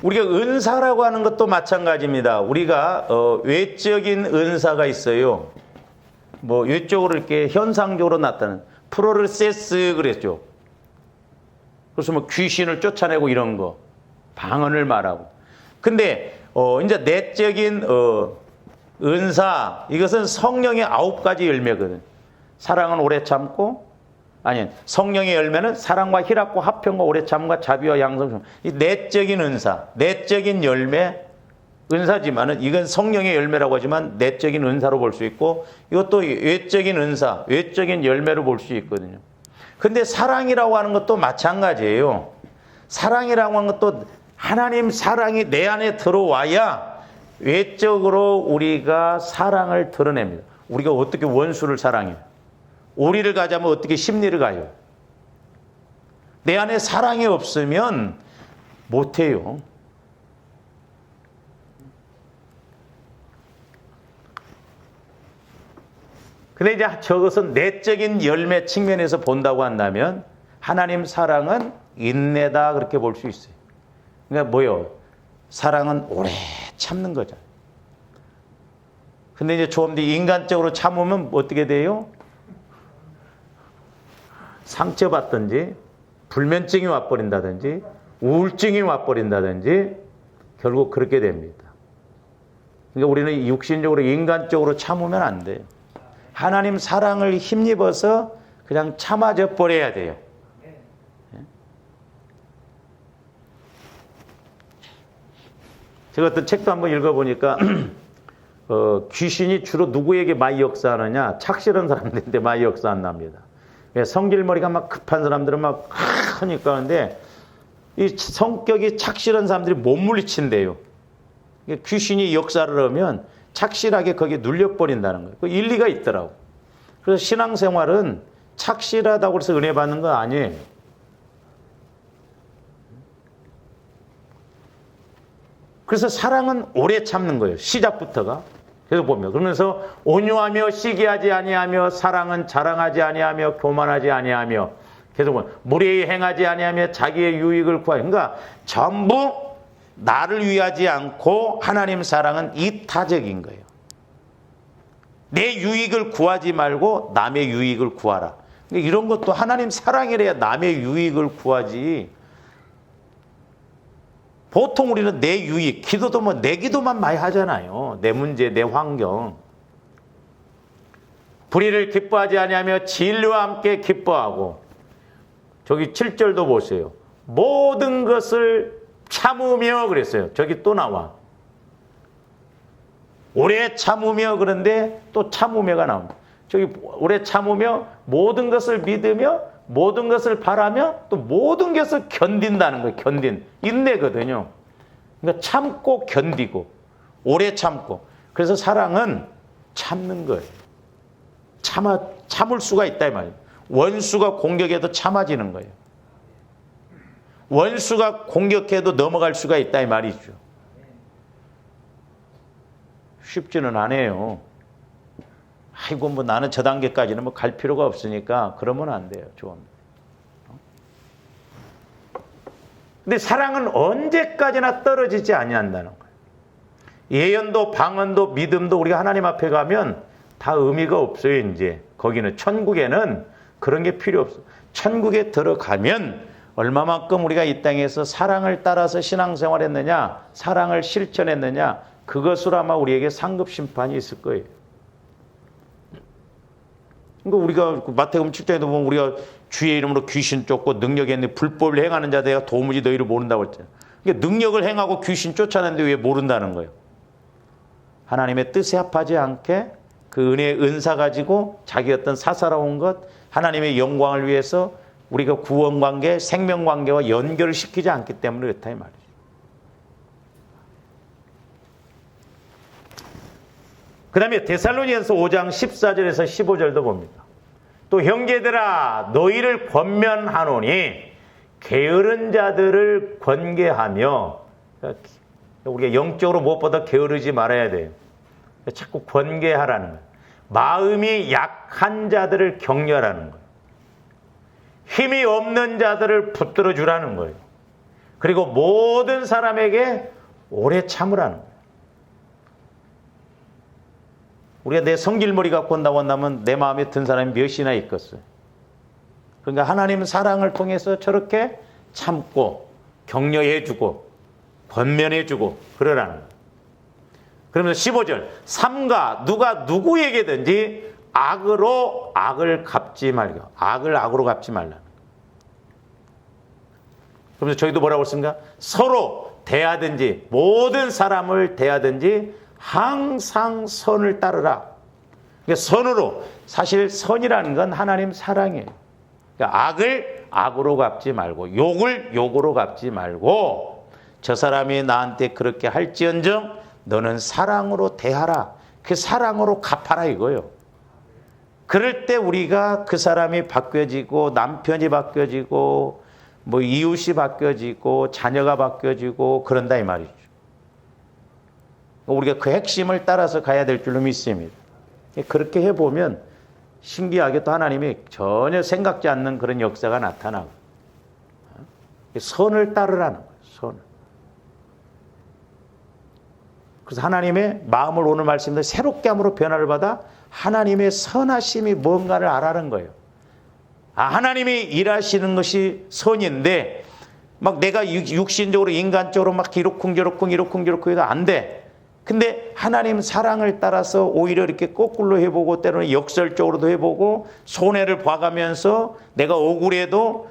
우리가 은사라고 하는 것도 마찬가지입니다. 우리가 외적인 은사가 있어요. 뭐 외적으로 이렇게 현상적으로 나타나는 프로르세스 그랬죠. 그래서 뭐 귀신을 쫓아내고 이런 거, 방언을 말하고. 근데 이제 내적인 은사, 이것은 성령의 9가지 열매거든. 사랑은 오래 참고, 성령의 열매는 사랑과 희락과 화평과 오래 참과 자비와 양성. 이 내적인 은사, 내적인 열매, 은사지만은 이건 성령의 열매라고 하지만 내적인 은사로 볼 수 있고, 이것도 외적인 은사, 외적인 열매로 볼 수 있거든요. 근데 사랑이라고 하는 것도 마찬가지예요. 사랑이라고 하는 것도 하나님 사랑이 내 안에 들어와야 외적으로 우리가 사랑을 드러냅니다. 우리가 어떻게 원수를 사랑해요? 오리를 가자면 어떻게 심리를 가요? 내 안에 사랑이 없으면 못해요. 근데 이제 저것은 내적인 열매 측면에서 본다고 한다면 하나님 사랑은 인내다 그렇게 볼 수 있어요. 그러니까 뭐요? 사랑은 오래 참는 거죠. 근데 이제 좀 더 인간적으로 참으면 어떻게 돼요? 상처받든지 불면증이 와버린다든지 우울증이 와버린다든지 결국 그렇게 됩니다. 그러니까 우리는 육신적으로 인간적으로 참으면 안 돼요. 하나님 사랑을 힘입어서 그냥 참아져 버려야 돼요. 제가 어떤 책도 한번 읽어보니까 귀신이 주로 누구에게 많이 역사하느냐? 착실한 사람들한테 많이 역사한답니다. 성질머리가 막 급한 사람들은 막 하니까 하는데 이 성격이 착실한 사람들이 못 물리친대요. 귀신이 역사를 하면 착실하게 거기에 눌려버린다는 거예요. 그 일리가 있더라고. 그래서 신앙생활은 착실하다고 해서 은혜 받는 거 아니에요. 그래서 사랑은 오래 참는 거예요. 시작부터가. 계속 보면. 그러면서 온유하며 시기하지 아니하며 사랑은 자랑하지 아니하며 교만하지 아니하며 계속 보면 무례히 행하지 아니하며 자기의 유익을 구하여. 그러니까 전부 나를 위하지 않고 하나님 사랑은 이타적인 거예요. 내 유익을 구하지 말고 남의 유익을 구하라. 그러니까 이런 것도 하나님 사랑이래야 남의 유익을 구하지. 보통 우리는 내 유익, 기도도 뭐 내 기도만 많이 하잖아요. 내 문제, 내 환경. 불의를 기뻐하지 아니하며 진리와 함께 기뻐하고. 저기 7절도 보세요. 모든 것을 참으며 그랬어요. 저기 또 나와. 오래 참으며 그런데 또 참으며가 나옵니다. 저기 오래 참으며 모든 것을 믿으며 모든 것을 바라며 또 모든 것을 견딘다는 거예요. 인내거든요. 그러니까 참고 견디고 오래 참고. 그래서 사랑은 참는 거예요. 참을 수가 있다 이 말이에요. 원수가 공격해도 참아지는 거예요. 원수가 공격해도 넘어갈 수가 있다 이 말이죠. 쉽지는 않아요. 아이고 뭐 나는 저 단계까지는 뭐 갈 필요가 없으니까 그러면 안 돼요. 좀. 근데 사랑은 언제까지나 떨어지지 아니한다는 거예요. 예언도 방언도 믿음도 우리가 하나님 앞에 가면 다 의미가 없어요. 이제 거기는 천국에는 그런 게 필요 없어. 천국에 들어가면 얼마만큼 우리가 이 땅에서 사랑을 따라서 신앙생활했느냐, 사랑을 실천했느냐, 그것으로 아마 우리에게 상급 심판이 있을 거예요. 그러니까 우리가 마태복음 7장에도 보면 우리가 주의 이름으로 귀신 쫓고 능력이 있는데 불법을 행하는 자들과 도무지 너희를 모른다고 했잖아요. 그러니까 능력을 행하고 귀신 쫓아내는데 왜 모른다는 거예요? 하나님의 뜻에 합하지 않게 그 은혜의 은사 가지고 자기 어떤 사사로운 것, 하나님의 영광을 위해서 우리가 구원관계, 생명관계와 연결을 시키지 않기 때문에 그렇다 이 말이죠. 그 다음에 데살로니가서 5장 14절에서 15절도 봅니다. 또 형제들아 너희를 권면하노니 게으른 자들을 권계하며, 우리가 영적으로 무엇보다 게으르지 말아야 돼요. 자꾸 권계하라는 거예요. 마음이 약한 자들을 격려하라는 거예요. 힘이 없는 자들을 붙들어 주라는 거예요. 그리고 모든 사람에게 오래 참으라는 거예요. 우리가 내 성질머리 갖고 온다고 한다면 내 마음에 든 사람이 몇이나 있겠어요. 그러니까 하나님 사랑을 통해서 저렇게 참고 격려해주고 권면해주고 그러라는 거예요. 그러면서 15절 삼가 누가 누구에게든지 악으로 악을 갚지 말고, 악을 악으로 갚지 말라. 그러면서 저희도 뭐라고 했습니까? 서로 대하든지 모든 사람을 대하든지 항상 선을 따르라. 그러니까 선으로, 사실 선이라는 건 하나님 사랑이에요. 그러니까 악을 악으로 갚지 말고 욕을 욕으로 갚지 말고 저 사람이 나한테 그렇게 할지언정 너는 사랑으로 대하라. 그 사랑으로 갚아라 이거예요. 그럴 때 우리가 그 사람이 바뀌어지고 남편이 바뀌어지고 뭐 이웃이 바뀌어지고 자녀가 바뀌어지고 그런다 이 말이죠. 우리가 그 핵심을 따라서 가야 될 줄로 믿습니다. 그렇게 해보면 신기하게 또 하나님이 전혀 생각지 않는 그런 역사가 나타나고 선을 따르라는 거예요. 선을. 그래서 하나님의 마음을 오늘 말씀대로 새롭게 함으로 변화를 받아 하나님의 선하심이 뭔가를 알아는 거예요. 하나님이 일하시는 것이 선인데 막 내가 육신적으로 인간적으로 막 이러쿵저러쿵 해도 안 돼. 근데 하나님 사랑을 따라서 오히려 이렇게 거꾸로 해보고 때로는 역설적으로도 해보고 손해를 봐가면서 내가 억울해도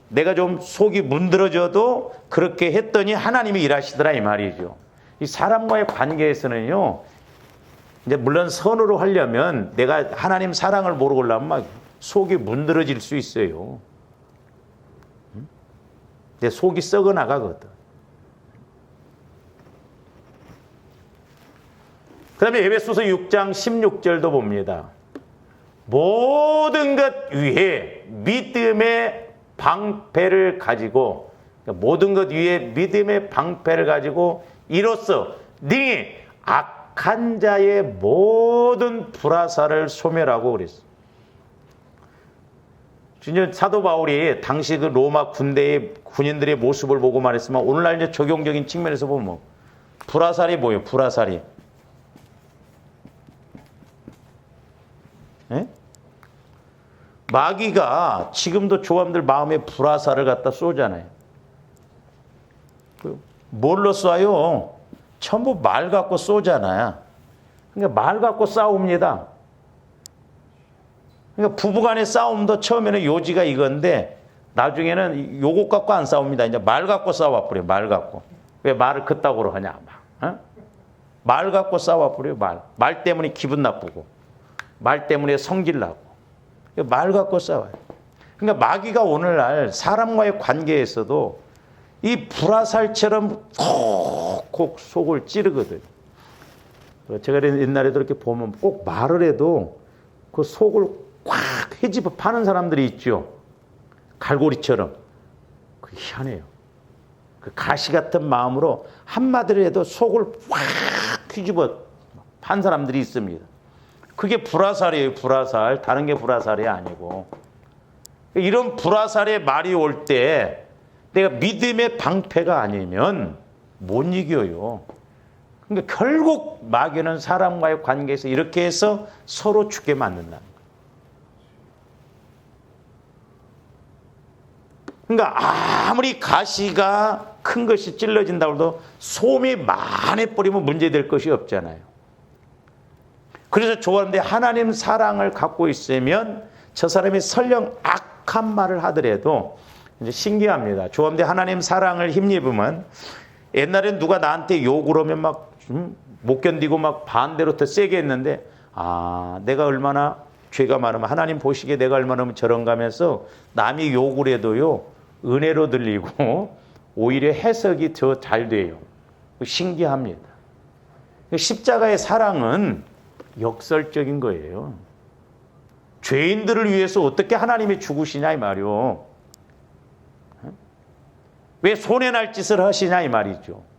내가 좀 속이 문드러져도 그렇게 했더니 하나님이 일하시더라 이 말이죠. 이 사람과의 관계에서는요, 이제 물론 선으로 하려면 내가 하나님 사랑을 모르고 하려면 막 속이 문드러질 수 있어요. 내 속이 썩어 나가거든. 그 다음에 에베소서 6장 16절도 봅니다. 모든 것 위에 믿음의 방패를 가지고, 모든 것 위에 믿음의 방패를 가지고 이로써 능히 악한 자의 모든 불화살을 소멸하고 그랬어요. 사도 바울이 당시 그 로마 군대의 군인들의 모습을 보고 말했지만 오늘날 이제 적용적인 측면에서 보면 뭐 불화살이 뭐예요? 불화살이. 예? 마귀가 지금도 조함들 마음에 불화살을 갖다 쏘잖아요. 뭘로 쏴요? 전부 말 갖고 쏘잖아요. 그러니까 말 갖고 싸웁니다. 그러니까 부부간의 싸움도 처음에는 요지가 이건데 나중에는 요것 갖고 안 싸웁니다. 이제 말 갖고 싸워버려요. 말 갖고. 왜 말을 그따구로 하냐. 막. 어? 말 갖고 싸워버려요. 말 때문에 기분 나쁘고 말 때문에 성질 나고 말 갖고 싸워요. 그러니까 마귀가 오늘날 사람과의 관계에서도 이 불화살처럼 콕콕 속을 찌르거든요. 제가 옛날에도 이렇게 보면 꼭 말을 해도 그 속을 꽉 헤집어 파는 사람들이 있죠. 갈고리처럼. 그게 희한해요. 그 가시 같은 마음으로 한마디를 해도 속을 확 뒤집어 판 사람들이 있습니다. 그게 불화살이에요. 불화살. 다른 게 불화살이 아니고. 이런 불화살의 말이 올 때 내가 믿음의 방패가 아니면 못 이겨요. 그러니까 결국 마귀는 사람과의 관계에서 이렇게 해서 서로 죽게 만든다는 거예요. 그러니까 아무리 가시가 큰 것이 찔러진다고 해도 솜이 많이 뿌리면 문제될 것이 없잖아요. 그래서 좋아하는데 하나님 사랑을 갖고 있으면 저 사람이 설령 악한 말을 하더라도 이제 신기합니다. 좋아하는데 하나님 사랑을 힘입으면 옛날엔 누가 나한테 욕을 하면 막 못 견디고 막 반대로 더 세게 했는데 내가 얼마나 죄가 많으면 하나님 보시기에 내가 얼마나 저런가 하면서 남이 욕을 해도요 은혜로 들리고 오히려 해석이 더 잘 돼요. 신기합니다. 십자가의 사랑은 역설적인 거예요. 죄인들을 위해서 어떻게 하나님이 죽으시냐 이 말이요. 왜 손해날 짓을 하시냐 이 말이죠.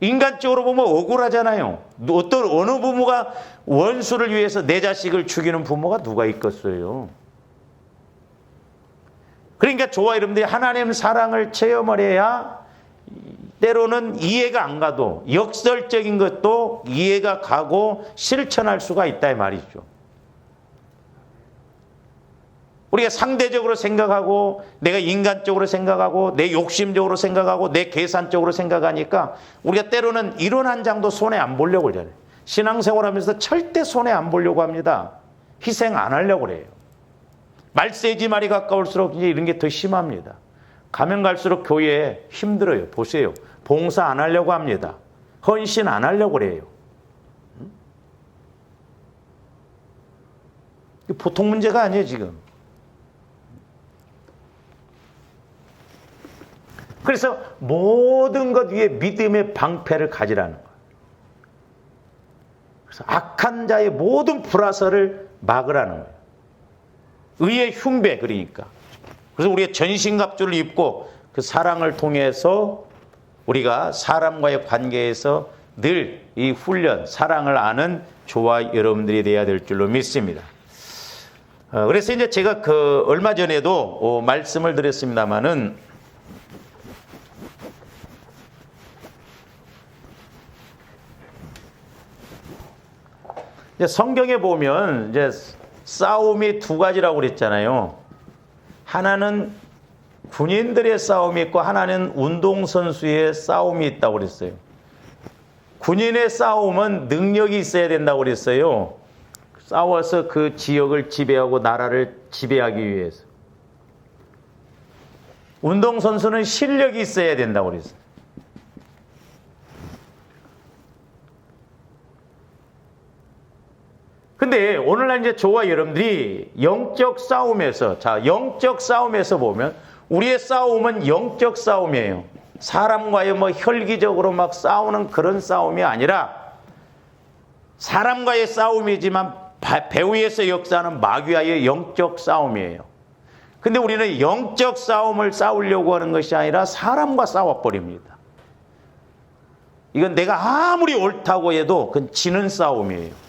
인간적으로 보면 억울하잖아요. 어느 부모가 원수를 위해서 내 자식을 죽이는 부모가 누가 있겠어요. 그러니까 저와 여러분들이 하나님 사랑을 체험을 해야 때로는 이해가 안 가도 역설적인 것도 이해가 가고 실천할 수가 있다 이 말이죠. 우리가 상대적으로 생각하고 내가 인간적으로 생각하고 내 욕심적으로 생각하고 내 계산적으로 생각하니까 우리가 때로는 이론 한 장도 손해 안 보려고 그러잖아요. 신앙생활하면서 절대 손해 안 보려고 합니다. 희생 안 하려고 그래요. 말세지 말이 가까울수록 이제 이런 게 더 심합니다. 가면 갈수록 교회에 힘들어요. 보세요. 봉사 안 하려고 합니다. 헌신 안 하려고 그래요. 보통 문제가 아니에요 지금. 그래서 모든 것 위에 믿음의 방패를 가지라는 거예요. 그래서 악한 자의 모든 불화설을 막으라는 거예요. 의의 흉배 그러니까. 그래서 우리가 전신갑주를 입고 그 사랑을 통해서 우리가 사람과의 관계에서 늘 이 훈련, 사랑을 아는 저와 여러분들이 돼야 될 줄로 믿습니다. 그래서 이제 제가 얼마 전에도 말씀을 드렸습니다마는 이제 성경에 보면 이제 싸움이 두 가지라고 그랬잖아요. 하나는 군인들의 싸움이 있고 하나는 운동선수의 싸움이 있다고 그랬어요. 군인의 싸움은 능력이 있어야 된다고 그랬어요. 싸워서 그 지역을 지배하고 나라를 지배하기 위해서. 운동선수는 실력이 있어야 된다고 그랬어요. 근데 오늘날 이제 저와 여러분들이 영적 싸움에서 보면 우리의 싸움은 영적 싸움이에요. 사람과의 혈기적으로 막 싸우는 그런 싸움이 아니라 사람과의 싸움이지만 배후에서 역사하는 마귀와의 영적 싸움이에요. 근데 우리는 영적 싸움을 싸우려고 하는 것이 아니라 사람과 싸워버립니다. 이건 내가 아무리 옳다고 해도 그건 지는 싸움이에요.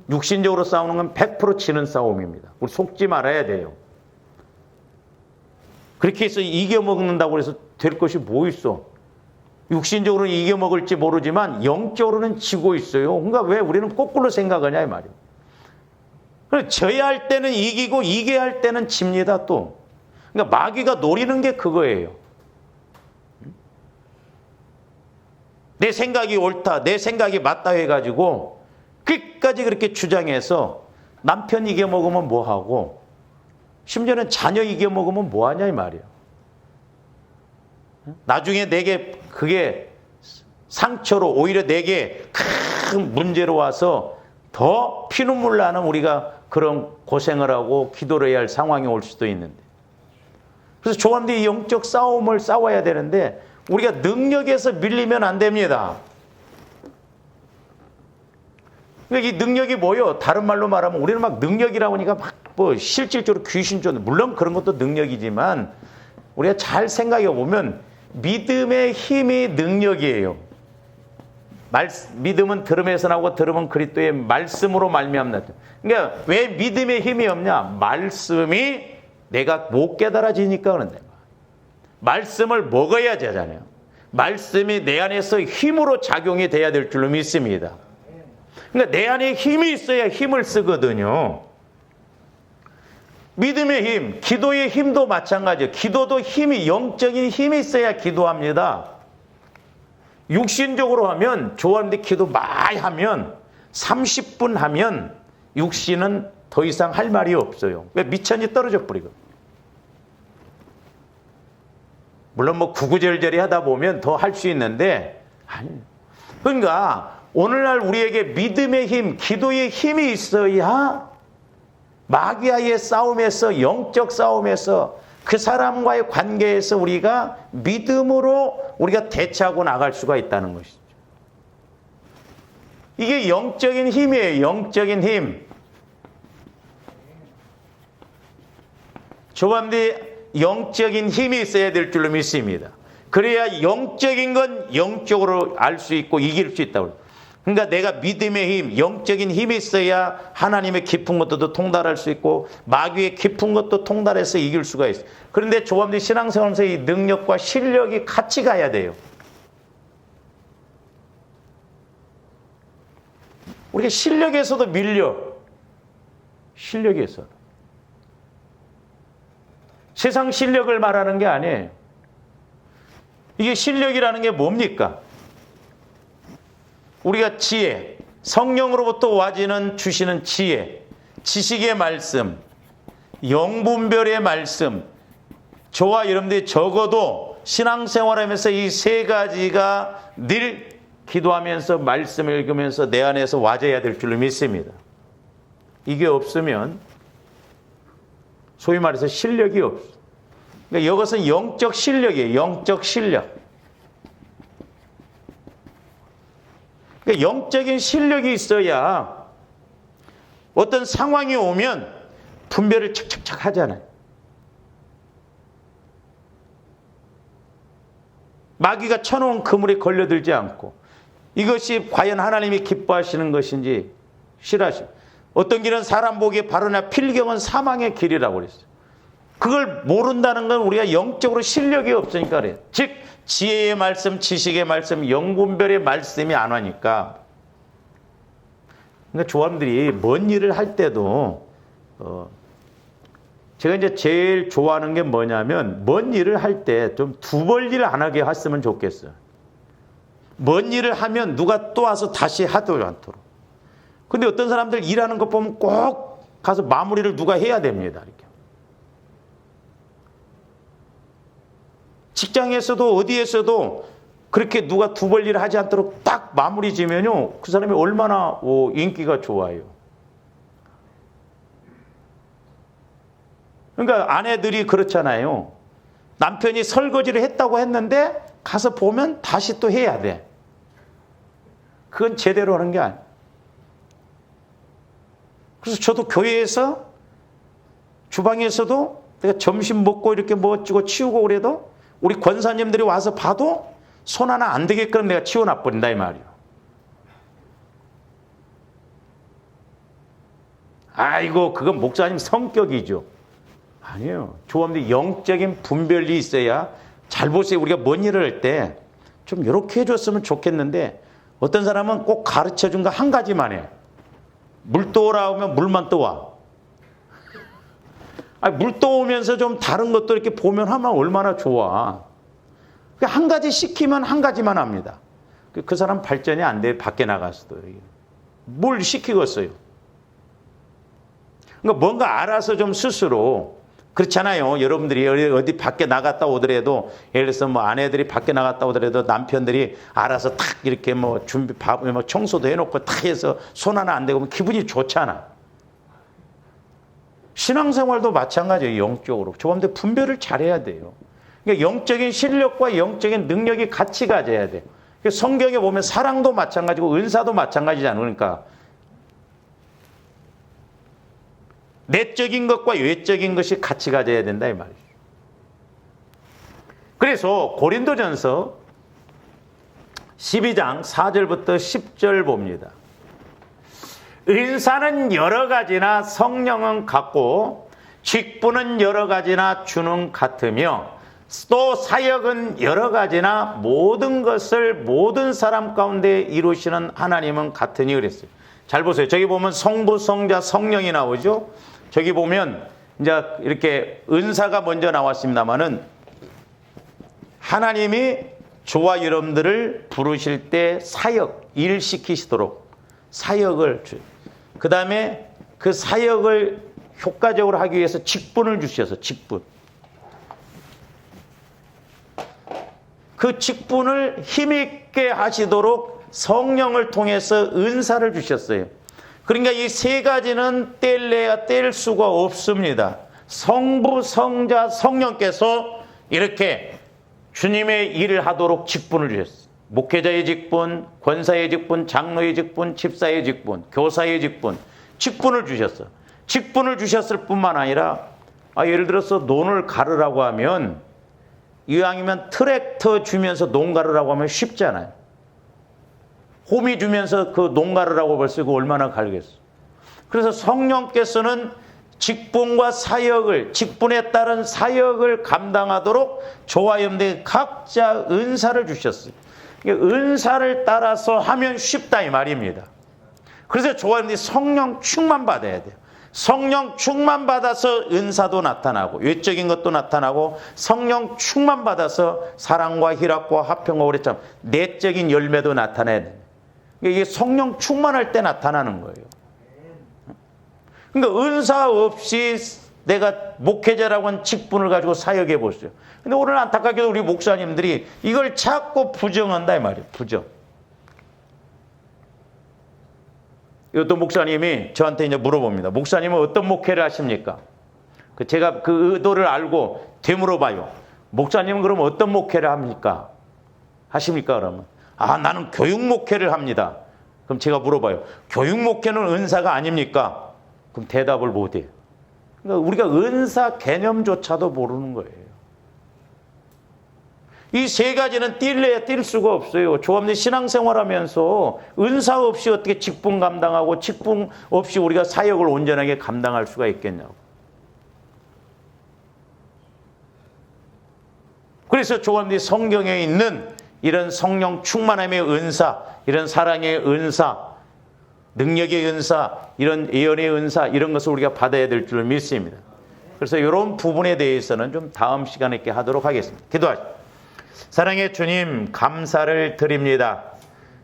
육신적으로 싸우는 건 100% 지는 싸움입니다. 우리 속지 말아야 돼요. 그렇게 해서 이겨먹는다고 해서 될 것이 뭐 있어. 육신적으로는 이겨먹을지 모르지만 영적으로는 지고 있어요. 그러니까 왜 우리는 거꾸로 생각하냐 이 말이에요. 져야 할 때는 이기고 이겨야 할 때는 집니다 또. 그러니까 마귀가 노리는 게 그거예요. 내 생각이 옳다, 내 생각이 맞다 해가지고 끝까지 그렇게 주장해서 남편 이겨먹으면 뭐하고 심지어는 자녀 이겨먹으면 뭐하냐 이 말이에요. 나중에 내게 그게 상처로 오히려 내게 큰 문제로 와서 더 피눈물 나는 우리가 그런 고생을 하고 기도를 해야 할 상황이 올 수도 있는데. 그래서 조합들이 영적 싸움을 싸워야 되는데 우리가 능력에서 밀리면 안 됩니다. 이 능력이 뭐요? 다른 말로 말하면 우리는 막 능력이라고 하니까 막 뭐 실질적으로 귀신 쫓는, 물론 그런 것도 능력이지만 우리가 잘 생각해 보면 믿음의 힘이 능력이에요. 믿음은 들음에서 나오고 들음은 그리스도의 말씀으로 말미암는다. 그러니까 왜 믿음의 힘이 없냐? 말씀이 내가 못 깨달아지니까 그런데. 말씀을 먹어야 되잖아요. 말씀이 내 안에서 힘으로 작용이 돼야 될 줄로 믿습니다. 그러니까 내 안에 힘이 있어야 힘을 쓰거든요. 믿음의 힘, 기도의 힘도 마찬가지예요. 기도도 힘이, 영적인 힘이 있어야 기도합니다. 육신적으로 하면, 좋아하는데 기도 많이 하면 30분 하면 육신은 더 이상 할 말이 없어요. 왜? 미천이 떨어져 버리고. 물론 뭐 구구절절히 하다 보면 더 할 수 있는데, 아니. 그러니까 오늘날 우리에게 믿음의 힘, 기도의 힘이 있어야 마귀와의 싸움에서, 영적 싸움에서, 그 사람과의 관계에서 우리가 믿음으로 우리가 대처하고 나갈 수가 있다는 것이죠. 이게 영적인 힘이에요. 영적인 힘. 조반대 영적인 힘이 있어야 될 줄로 믿습니다. 그래야 영적인 건 영적으로 알 수 있고 이길 수 있다고. 그러니까 내가 믿음의 힘, 영적인 힘이 있어야 하나님의 깊은 것도 통달할 수 있고 마귀의 깊은 것도 통달해서 이길 수가 있어요. 그런데 조합들이 신앙생활에서 이 능력과 실력이 같이 가야 돼요. 우리가 실력에서도 밀려. 실력에서. 세상 실력을 말하는 게 아니에요. 이게 실력이라는 게 뭡니까? 우리가 지혜, 성령으로부터 와지는 주시는 지혜, 지식의 말씀, 영분별의 말씀, 저와 여러분들이 적어도 신앙생활하면서 이 세 가지가 늘 기도하면서 말씀을 읽으면서 내 안에서 와져야 될 줄로 믿습니다. 이게 없으면 소위 말해서 실력이 없어. 그러니까 이것은 영적 실력이에요. 영적 실력. 그러니까 영적인 실력이 있어야 어떤 상황이 오면 분별을 척척척 하잖아요. 마귀가 쳐놓은 그물에 걸려들지 않고 이것이 과연 하나님이 기뻐하시는 것인지 싫어하시고, 어떤 길은 사람 보기에 바르나 필경은 사망의 길이라고 그랬어요. 그걸 모른다는 건 우리가 영적으로 실력이 없으니까 그래요. 즉 지혜의 말씀, 지식의 말씀, 영분별의 말씀이 안 하니까. 그러니까 조합들이 뭔 일을 할 때도 제가 이제 제일 좋아하는 게 뭐냐면, 뭔 일을 할 때 좀 두 벌 일 안 하게 했으면 좋겠어요. 뭔 일을 하면 누가 또 와서 다시 하지 않도록. 근데 어떤 사람들 일하는 거 보면 꼭 가서 마무리를 누가 해야 됩니다. 이렇게. 직장에서도 어디에서도 그렇게 누가 두 벌 일을 하지 않도록 딱 마무리 지면요, 그 사람이 얼마나 인기가 좋아요. 그러니까 아내들이 그렇잖아요. 남편이 설거지를 했다고 했는데 가서 보면 다시 또 해야 돼. 그건 제대로 하는 게 아니에요. 그래서 저도 교회에서 주방에서도 내가 점심 먹고 이렇게 뭐 어쩌고 치우고 그래도 우리 권사님들이 와서 봐도 손 하나 안 되게끔 내가 치워놔버린다 이 말이에요. 아이고 그건 목사님 성격이죠. 아니에요. 조합들이 영적인 분별이 있어야, 잘 보세요. 우리가 뭔 일을 할 때 좀 이렇게 해줬으면 좋겠는데 어떤 사람은 꼭 가르쳐준 거 한 가지만 해. 물 떠오라 하면 물만 떠와. 물 떠오면서 좀 다른 것도 이렇게 보면 하면 얼마나 좋아. 한 가지 시키면 한 가지만 합니다. 그 사람 발전이 안 돼. 밖에 나가서도. 뭘 시키겠어요. 그러니까 뭔가 알아서 좀 스스로 그렇잖아요. 여러분들이 어디 밖에 나갔다 오더라도, 예를 들어서 뭐 아내들이 밖에 나갔다 오더라도 남편들이 알아서 탁 이렇게 뭐 뭐 청소도 해놓고 탁 해서 손 하나 안 대고 기분이 좋잖아. 신앙생활도 마찬가지예요. 영적으로. 조금더 분별을 잘해야 돼요. 그러니까 영적인 실력과 영적인 능력이 같이 가져야 돼요. 성경에 보면 사랑도 마찬가지고 은사도 마찬가지잖아요. 그러니까 내적인 것과 외적인 것이 같이 가져야 된다 이 말이죠. 그래서 고린도전서 12장 4절부터 10절 봅니다. 은사는 여러 가지나 성령은 같고 직분은 여러 가지나 주는 같으며 또 사역은 여러 가지나 모든 것을 모든 사람 가운데 이루시는 하나님은 같으니 그랬어요. 잘 보세요. 저기 보면 성부, 성자, 성령이 나오죠. 저기 보면 이제 이렇게 은사가 먼저 나왔습니다만은 하나님이 저와 여러분들을 부르실 때 사역, 일 시키시도록 사역을 그 다음에 그 사역을 효과적으로 하기 위해서 직분을 주셔서 직분. 그 직분을 힘있게 하시도록 성령을 통해서 은사를 주셨어요. 그러니까 이 세 가지는 뗄래야 뗄 수가 없습니다. 성부, 성자, 성령께서 이렇게 주님의 일을 하도록 직분을 주셨어요. 목회자의 직분, 권사의 직분, 장로의 직분, 집사의 직분, 교사의 직분, 직분을 주셨어요. 직분을 주셨을 뿐만 아니라 예를 들어서 논을 가르라고 하면 이왕이면 트랙터 주면서 농 가르라고 하면 쉽잖아요. 호미 주면서 그 농 가르라고 벌써 이거 얼마나 갈겠어. 그래서 성령께서는 직분과 사역을, 직분에 따른 사역을 감당하도록 저와 여러분들 각자 은사를 주셨어요. 은사를 따라서 하면 쉽다 이 말입니다. 그래서 저와 여러분들이 성령 충만 받아야 돼요. 성령 충만 받아서 은사도 나타나고 외적인 것도 나타나고 성령 충만 받아서 사랑과 희락과 화평과 오래참 내적인 열매도 나타나야 돼요. 이게 성령 충만할 때 나타나는 거예요. 그러니까 은사 없이 내가 목회자라고 하는 직분을 가지고 사역해 보세요. 근데 오늘 안타깝게도 우리 목사님들이 이걸 자꾸 부정한다 이 말이에요. 부정. 어떤 목사님이 저한테 이제 물어봅니다. 목사님은 어떤 목회를 하십니까? 제가 그 의도를 알고 되물어봐요. 목사님은 그럼 어떤 목회를 합니까? 하십니까? 그러면 나는 교육 목회를 합니다. 그럼 제가 물어봐요. 교육 목회는 은사가 아닙니까? 그럼 대답을 못해요. 그러니까 우리가 은사 개념조차도 모르는 거예요. 이 세 가지는 뛸래야 뛸 수가 없어요. 조합내 신앙생활하면서 은사 없이 어떻게 직분 감당하고 직분 없이 우리가 사역을 온전하게 감당할 수가 있겠냐고. 그래서 조합내 성경에 있는 이런 성령 충만함의 은사, 이런 사랑의 은사, 능력의 은사, 이런 예언의 은사, 이런 것을 우리가 받아야 될 줄 믿습니다. 그래서 이런 부분에 대해서는 좀 다음 시간에 있게 하도록 하겠습니다. 기도하시죠. 사랑의 주님, 감사를 드립니다.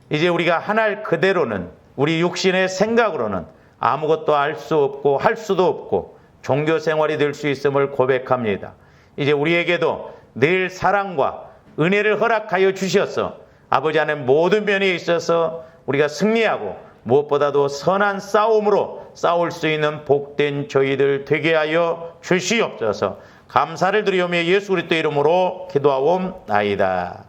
이제 우리가 하날 그대로는 우리 육신의 생각으로는 아무것도 알 수 없고 할 수도 없고 종교 생활이 될 수 있음을 고백합니다. 이제 우리에게도 늘 사랑과 은혜를 허락하여 주셔서 아버지 하나님 모든 면에 있어서 우리가 승리하고 무엇보다도 선한 싸움으로 싸울 수 있는 복된 저희들 되게 하여 주시옵소서. 감사를 드리오며 예수 그리스도 이름으로 기도하옵나이다.